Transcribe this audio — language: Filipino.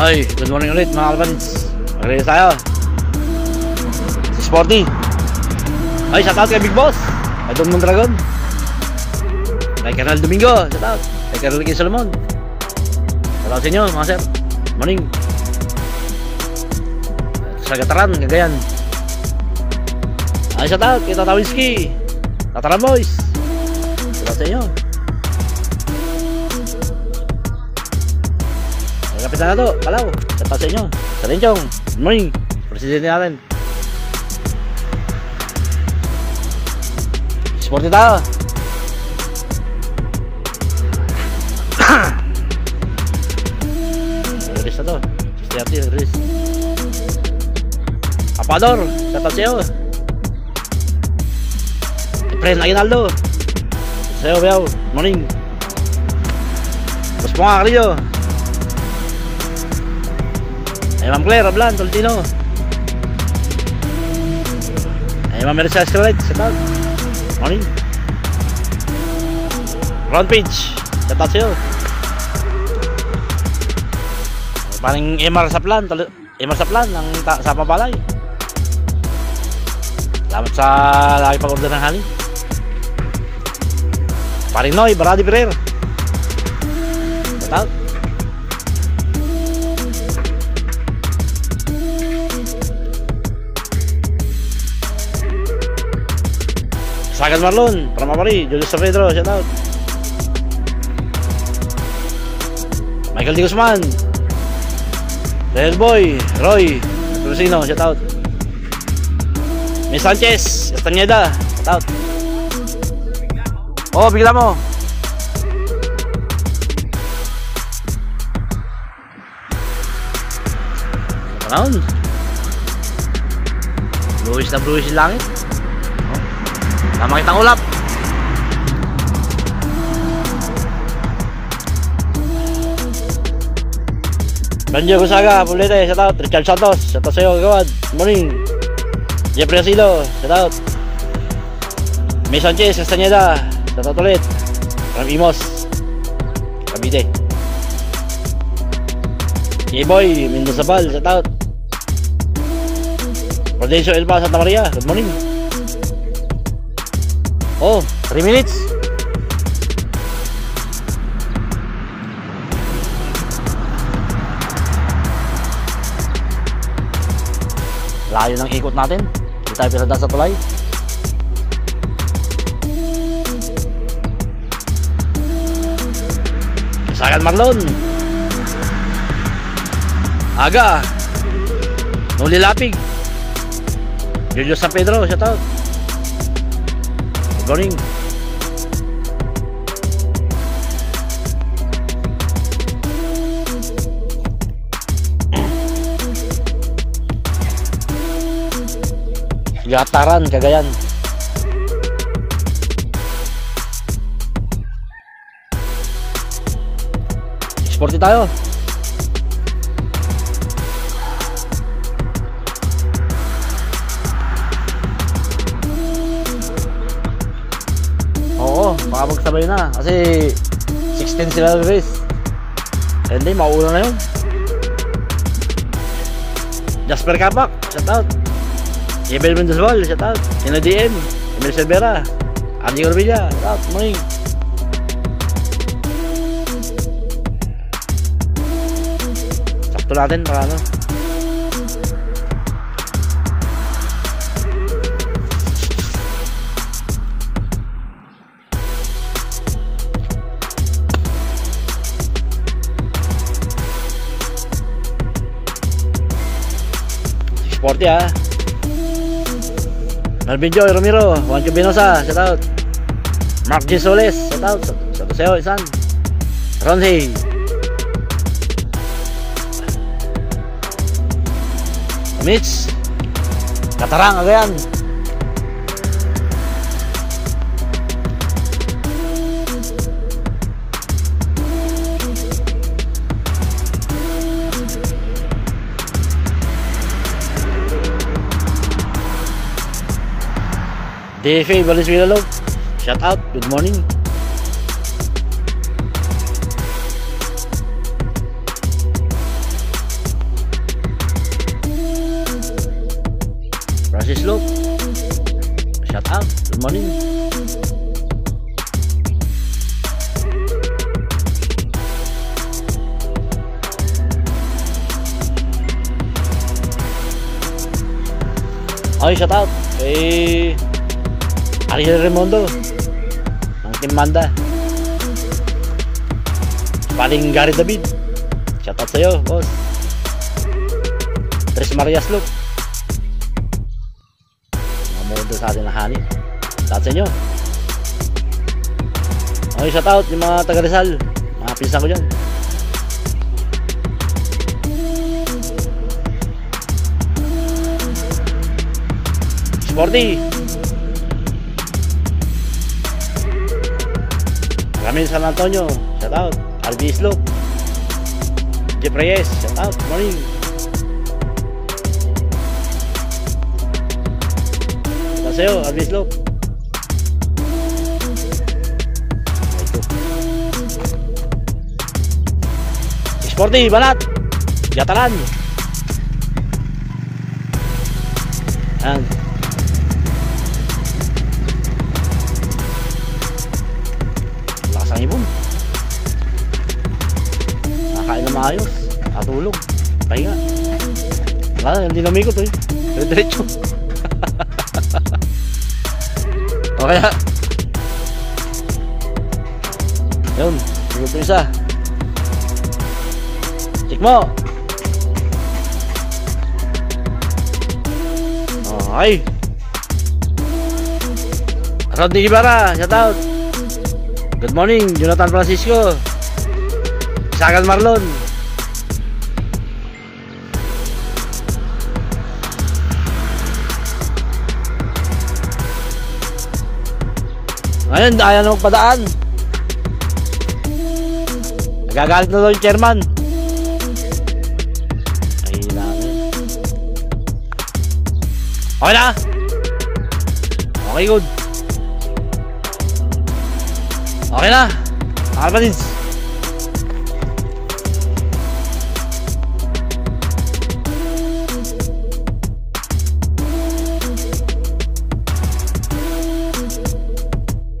Ay, good morning ulit mga kalapans. Mag-release tayo. Si Sporty. Ay, shoutout kay Big Boss. Kay Don Mondragon. Kay Colonel Domingo. Shoutout. Kay Colonel Ricky Solomon. Shoutout sa inyo mga sir. Morning. Sa Gataran, Cagayan. Ay, shoutout kay Tata Whiskey. Tataran Boys. Shoutout sa inyo. Kapitan na to, Kalaw. Shoutout sa inyo. Sa Renchong. Good morning. Presidente natin. Sporty tayo. Release na to. 60 release. Apador. Shoutout sa iyo. Efren Aguinaldo. Sa iyo, Biaw. Good morning. Tapos po nga, Carillo. Ay, Ma'am Claire Ablan, Tolentino. Ay, Ma'am Mercedes Escalade, shoutout. Morning. Front page, shoutout sa'yo. Parang MR Saplan ng sa Mabalay. Salamat sa lagi pag-order ng honey. Paring Noy, Baradi Ferrer. Shoutout. Sagan Marlon, Pramapari, Julius San Pedro, shoutout. Michael D. Guzman, Del Boy, Roy, Cruzino, shoutout. Miss Sanchez, Estanyeda, shoutout. Oh, bigla mo. Panahon. Bluish na bluish yung langit. Tama kitang ulap. Banjo Gusaga, Pulete, shoutout. Richard Santos, shoutout sa'yo, Gawad. Good morning. Jeffrey Asilo, shoutout. May Sanchez, Castañeda, shoutout ulit. Ram Imos, Cavite. J-Boy, Mendoza Bal, shoutout. Prudencio Elba, Santa Maria, good morning. Oh, 3 minutes. Layo ng ikot natin. Hindi tayo pinadaan sa tulay. Sagan Marlon. Aga. Nuli Lapig. Julius San Pedro, shoutout. Good morning. Gataran, Cagayan. Sporty tayo. Baka magsabay na kasi 16 sila race. Hindi, mauuna na yun. Jasper Kapak, shoutout. Ebel Mendozbal, shoutout. Ina DM, Emil Silvera, Andy Orbilla, shoutout. Morning. Sakto natin para ano. Sporty ha. Melvin Joy Romero, Juancho Binosa, shoutout. Mark G. Soles, shoutout. Shoutout sa'yo, Isan. Ronzi. Mitch Katarang, Agayan. DFA Valenzuela Log, shout out, good morning. Shout out. Good morning. Okay, shout out kay Ariel Remondo ng Team Manda. Paling Gary David. Shout out sa'yo, boss. Tres Marias Loop. Mga modo sa atin na hani. Shout out sa inyo. Okay, shout out yung mga taga Rizal. Mga pinsan ko dyan. Sporty. Maraming San Antonio. Shout out. RB Slope. Jeff Reyes. Shout out. Morning. Shout out sa'yo, RB Slope. Sporty. Balat. Gatalan. Yan. Ang ibon. Nakakain na maayos. Katulog. Pahinga. Wala, hindi namikot eh. Diretso. O kaya. Yun. Siguro ito isa. Check mo. Okay. Rodney Ibarra. Shout out. Good morning, Jonathan Francisco. Sagan Marlon. Ngayon, ayaw na magpadaan. Nagagalit na daw yung chairman. Ay, namin. Okay na? Okay, good. Okay na, mga kapatids.